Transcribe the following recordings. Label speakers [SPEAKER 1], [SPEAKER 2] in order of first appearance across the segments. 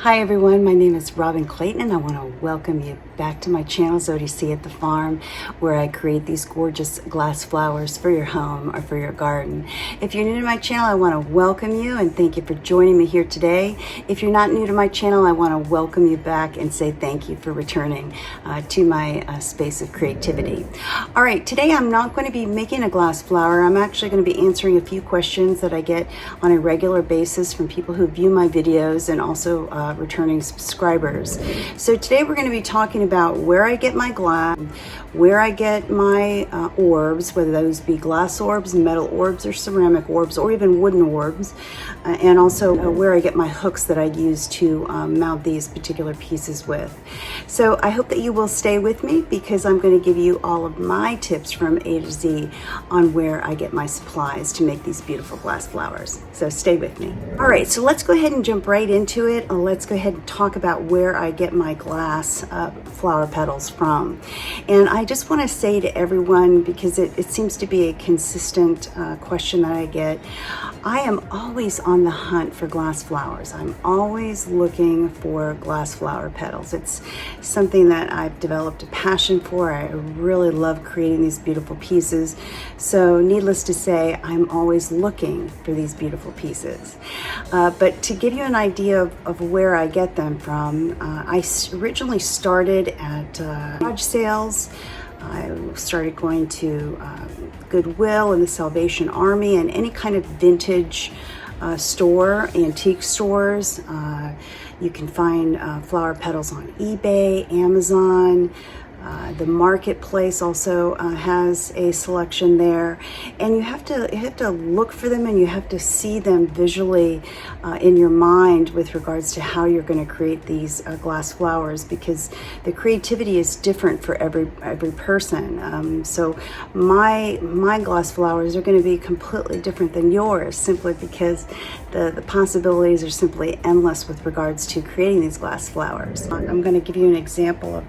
[SPEAKER 1] Hi everyone, my name is Robin Clayton and I want to welcome you back to my channel, Zodi C at the Farm, where I create these gorgeous glass flowers for your home or for your garden. If you're new to my channel, I want to welcome you and thank you for joining me here today. If you're not new to my channel, I want to welcome you back and say thank you for returning to my space of creativity. All right, today I'm not going to be making a glass flower. I'm actually going to be answering a few questions that I get on a regular basis from people who view my videos and also returning subscribers. So today we're going to be talking about where I get my glass, where I get my orbs, whether those be glass orbs, metal orbs, or ceramic orbs, or even wooden orbs, and also where I get my hooks that I use to mount these particular pieces with. So I hope that you will stay with me because I'm going to give you all of my tips from A to Z on where I get my supplies to make these beautiful glass flowers. So stay with me. All right, so let's go ahead and jump right into it. Let's go ahead and talk about where I get my glass flower petals from. And I just want to say to everyone, because it seems to be a consistent question that I get, I am always on the hunt for glass flowers. I'm always looking for glass flower petals. It's something that I've developed a passion for. I really love creating these beautiful pieces. So needless to say, I'm always looking for these beautiful pieces. But to give you an idea of where I get them from, I originally started at garage sales. I started going to Goodwill and the Salvation Army and any kind of vintage store, antique stores. You can find flower petals on eBay, Amazon. The marketplace also has a selection there, and you have to look for them and you have to see them visually in your mind with regards to how you're going to create these glass flowers, because the creativity is different for every person. So my glass flowers are going to be completely different than yours, simply because the possibilities are simply endless with regards to creating these glass flowers. I'm going to give you an example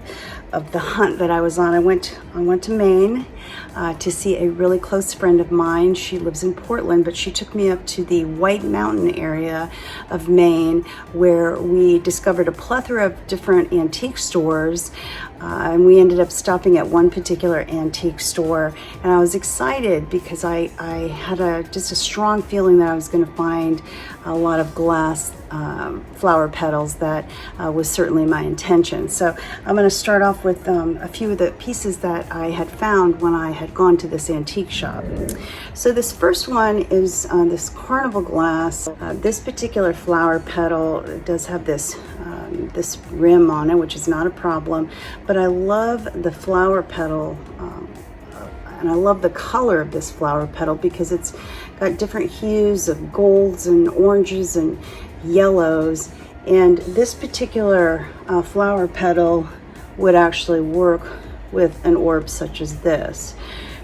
[SPEAKER 1] of the hunt that I was on. I went to Maine to see a really close friend of mine. She lives in Portland, but she took me up to the White Mountain area of Maine, where we discovered a plethora of different antique stores. And we ended up stopping at one particular antique store, and I was excited because I had just a strong feeling that I was going to find a lot of glass flower petals. That was certainly my intention. So I'm going to start off with a few of the pieces that I had found when I had gone to this antique shop. So this first one is this carnival glass. This particular flower petal does have this rim on it, which is not a problem, but I love the flower petal and I love the color of this flower petal because it's got different hues of golds and oranges and yellows, and this particular flower petal would actually work with an orb such as this.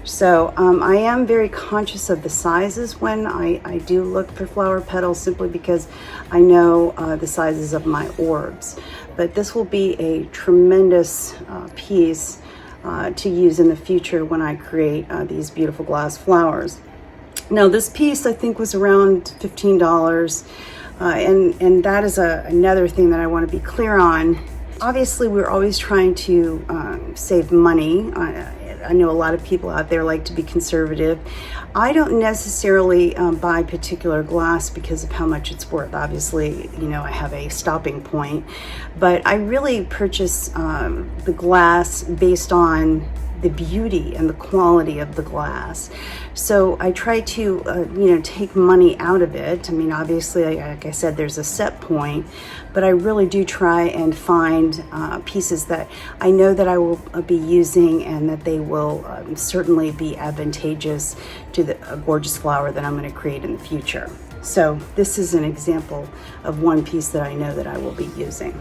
[SPEAKER 1] So I am very conscious of the sizes when I do look for flower petals, simply because I know the sizes of my orbs. But this will be a tremendous piece to use in the future when I create these beautiful glass flowers. Now this piece I think was around $15, and that is another thing that I want to be clear on. Obviously we're always trying to save money. I know a lot of people out there like to be conservative. I don't necessarily buy particular glass because of how much it's worth. Obviously, you know, I have a stopping point, but I really purchase the glass based on the beauty and the quality of the glass. So I try to, take money out of it. I mean, obviously, like I said, there's a set point, but I really do try and find pieces that I know that I will be using and that they will certainly be advantageous to a gorgeous flower that I'm going to create in the future. So this is an example of one piece that I know that I will be using.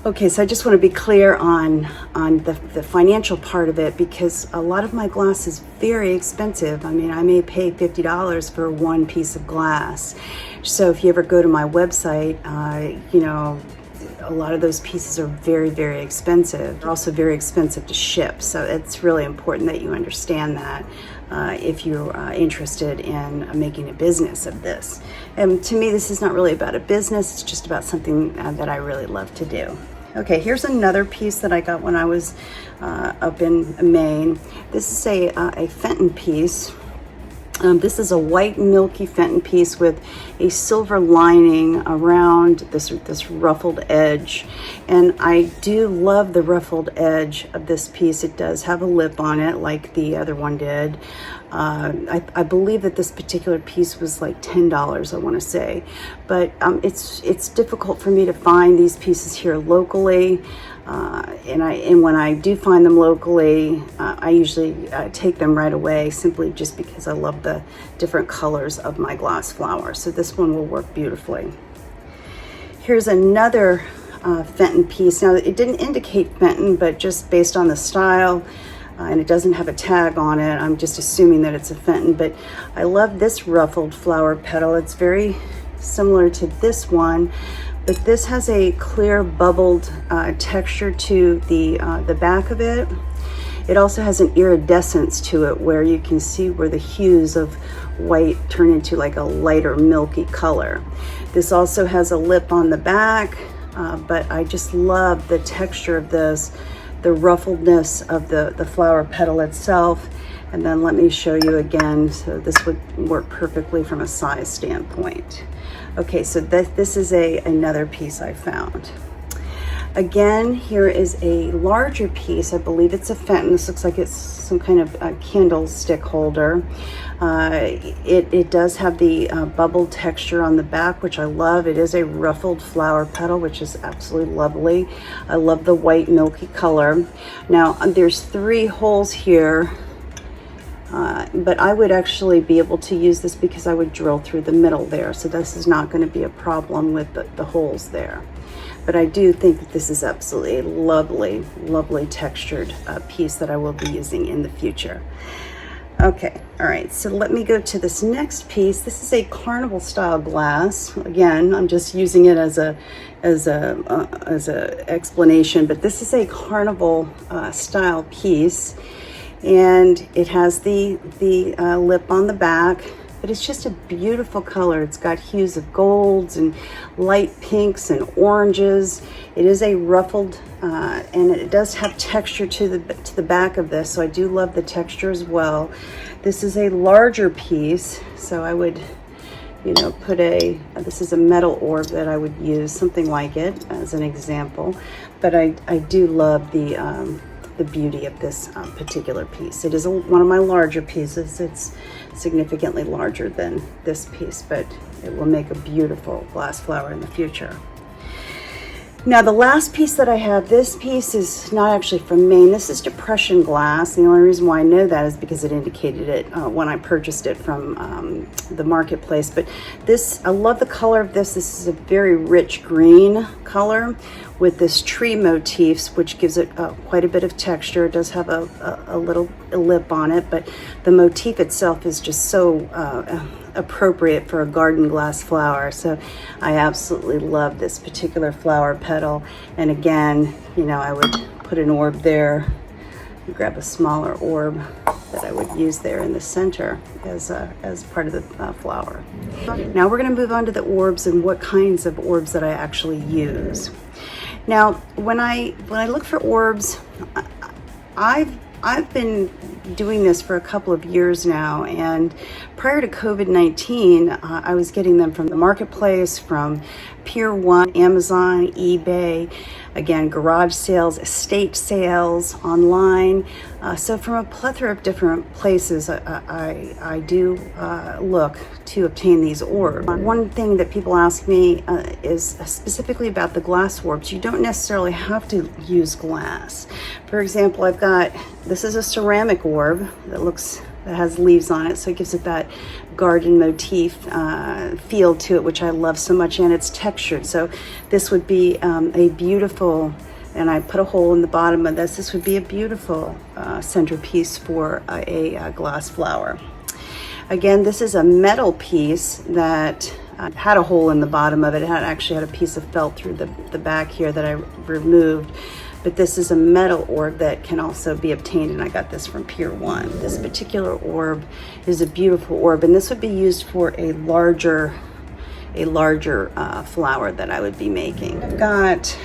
[SPEAKER 1] Okay, so I just want to be clear on the financial part of it, because a lot of my glass is very expensive. I mean, I may pay $50 for one piece of glass. So if you ever go to my website, a lot of those pieces are very, very expensive. They're also very expensive to ship. So it's really important that you understand that. if you're interested in making a business of this. And to me, this is not really about a business, it's just about something that I really love to do. Okay, here's another piece that I got when I was up in Maine. This is a Fenton piece. This is a white milky Fenton piece with a silver lining around this ruffled edge. And I do love the ruffled edge of this piece. It does have a lip on it like the other one did. I believe that this particular piece was like $10, I want to say. But it's difficult for me to find these pieces here locally. And when I do find them locally, I usually take them right away, simply just because I love the different colors of my glass flower. So this one will work beautifully. Here's another Fenton piece. Now it didn't indicate Fenton, but just based on the style, and it doesn't have a tag on it, I'm just assuming that it's a Fenton. But I love this ruffled flower petal. It's very similar to this one, but this has a clear bubbled texture to the back of it. It also has an iridescence to it where you can see where the hues of white turn into like a lighter milky color. This also has a lip on the back, but I just love the texture of this, the ruffledness of the flower petal itself. And then let me show you again. So this would work perfectly from a size standpoint. Okay, so this is another piece I found. Again, here is a larger piece. I believe it's a Fenton. This looks like it's some kind of a candlestick holder. It does have the bubbled texture on the back, which I love. It is a ruffled flower petal, which is absolutely lovely. I love the white milky color. Now, there's 3 holes here. But I would actually be able to use this because I would drill through the middle there. So this is not going to be a problem with the holes there. But I do think that this is absolutely a lovely, lovely textured piece that I will be using in the future. Okay, all right, so let me go to this next piece. This is a carnival style glass. Again, I'm just using it as a explanation, but this is a carnival style piece. And it has the lip on the back, but it's just a beautiful color. It's got hues of golds and light pinks and oranges. It is a ruffled, and it does have texture to the back of this, so I do love the texture as well. This is a larger piece, so I would, put this is a metal orb that I would use, something like it as an example. But I do love the beauty of this particular piece. It is one of my larger pieces. It's significantly larger than this piece, but it will make a beautiful glass flower in the future. Now the last piece that I have, this piece is not actually from Maine. This is depression glass. The only reason why I know that is because it indicated it when I purchased it from the marketplace. But this, I love the color of this. This is a very rich green color with this tree motifs, which gives it quite a bit of texture. It does have a little lip on it, but the motif itself is just so appropriate for a garden glass flower. So I absolutely love this particular flower petal. And again, I would put an orb there, grab a smaller orb that I would use there in the center as part of the flower. Now we're going to move on to the orbs and what kinds of orbs that I actually use. Now, when I look for orbs, I've been doing this for a couple of years now, and prior to COVID-19, I was getting them from the marketplace, from Pier 1, Amazon, eBay, again, garage sales, estate sales, online. So from a plethora of different places, I do look to obtain these orbs. One thing that people ask me is specifically about the glass orbs. You don't necessarily have to use glass. For example, this is a ceramic orb that has leaves on it, so it gives it that garden motif feel to it, which I love so much, and it's textured. So this would be a beautiful, and I put a hole in the bottom of this. This would be a beautiful centerpiece for a glass flower. Again, this is a metal piece that had a hole in the bottom of it. It actually had a piece of felt through the back here that I removed. but this is a metal orb that can also be obtained, and I got this from Pier 1. This particular orb is a beautiful orb, and this would be used for a larger flower that I would be making. I've got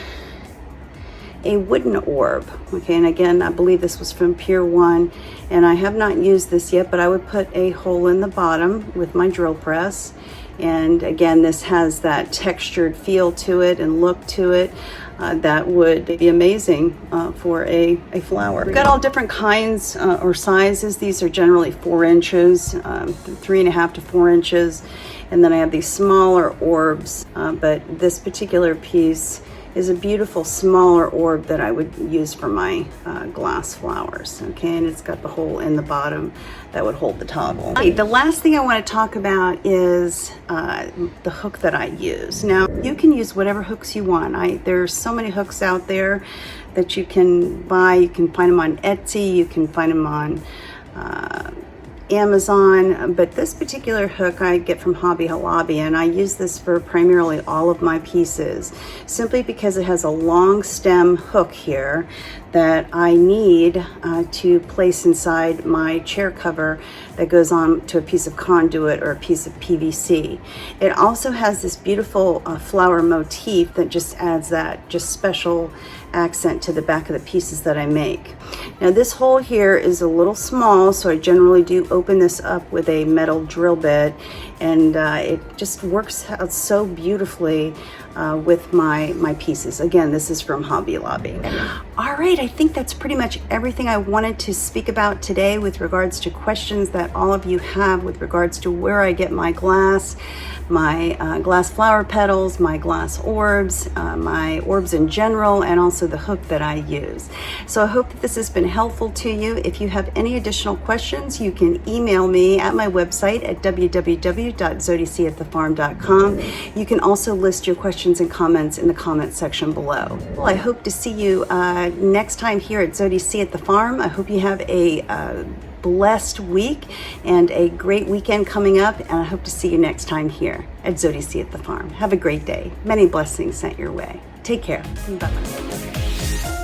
[SPEAKER 1] a wooden orb, okay, and again, I believe this was from Pier 1, and I have not used this yet, but I would put a hole in the bottom with my drill press, and again, this has that textured feel to it and look to it that would be amazing for a flower. We've got all different kinds or sizes. These are generally 4 inches, 3.5 to 4 inches, and then I have these smaller orbs, but this particular piece is a beautiful smaller orb that I would use for my glass flowers, okay, and it's got the hole in the bottom that would hold the toggle. Okay, the last thing I want to talk about is the hook that I use. Now, you can use whatever hooks you want. There's so many hooks out there that you can buy. You can find them on Etsy, you can find them on Amazon, but this particular hook I get from Hobby Lobby, and I use this for primarily all of my pieces simply because it has a long stem hook here that I need to place inside my chair cover that goes on to a piece of conduit or a piece of PVC. It also has this beautiful flower motif that just adds that just special accent to the back of the pieces that I make. Now this hole here is a little small, so I generally do open this up with a metal drill bit, and it just works out so beautifully with my pieces. Again, this is from Hobby Lobby. All right, I think that's pretty much everything I wanted to speak about today with regards to questions that all of you have with regards to where I get my glass flower petals, my glass orbs, my orbs in general, and also the hook that I use. So I hope that this has been helpful to you. If you have any additional questions, you can email me at my website at www.zodicaatthefarm.com. You can also list your questions and comments in the comment section below. Well, I hope to see you next time here at Zodi C at the Farm. I hope you have a blessed week and a great weekend coming up, and I hope to see you next time here at Zodi C at the Farm. Have a great day. Many blessings sent your way. Take care. Bye-bye.